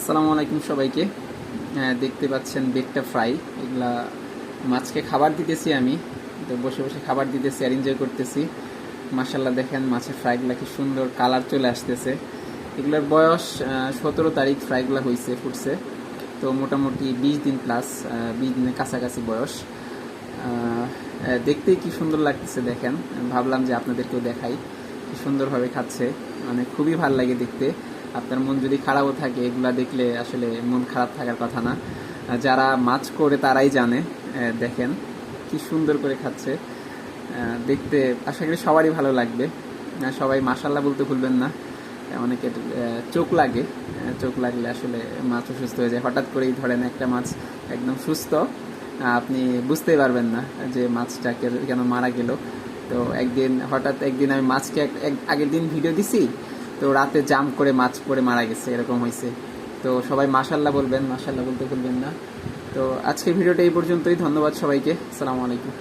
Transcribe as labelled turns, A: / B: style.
A: আসসালামু আলাইকুম সবাইকে। দেখতে পাচ্ছেন বেকটা ফ্রাই, এগুলা মাছকে খাবার দিতেছি আমি। তো বসে বসে খাবার দিতেছি আর এনজয় করতেছি। মাশাল্লাহ দেখেন মাছের ফ্রাইগুলা কি সুন্দর কালার চলে আসতেছে। এগুলোর বয়স 17 তারিখ ফ্রাইগুলা হয়েছে, ফুটছে। তো মোটামুটি 20 দিন প্লাস, 20 দিনের কাছাকাছি বয়স। দেখতেই কি সুন্দর লাগতেছে দেখেন। ভাবলাম যে আপনাদেরকেও দেখাই কি সুন্দরভাবে খাচ্ছে, মানে খুবই ভালো লাগে দেখতে। আপনার মন যদি খারাপও থাকে, এগুলা দেখলে আসলে মন খারাপ থাকার কথা না। যারা মাছ করে তারাই জানে। দেখেন কি সুন্দর করে খাচ্ছে, দেখতে আশা করি সবারই ভালো লাগবে। সবাই মাশাল্লাহ বলতে ভুলবেন না। অনেকের চোখ লাগে, চোখ লাগলে আসলে মাছ অসুস্থ হয়ে যায়। হঠাৎ করেই ধরেন একটা মাছ একদম সুস্থ, আপনি বুঝতেই পারবেন না যে মাছটা কেন মারা গেল। তো হঠাৎ একদিন আমি মাছকে আগের দিন ভিডিও দিছি, তো রাতে জাম্প করে মাছ পড়ে মারা গেছে, এরকম হয়েছে। তো সবাই মাশাল্লাহ বলবেন, মাশাল্লাহ বলতে ভুলবেন না। তো আজকের ভিডিওটা এই পর্যন্তই। ধন্যবাদ সবাইকে। আসসালামু আলাইকুম।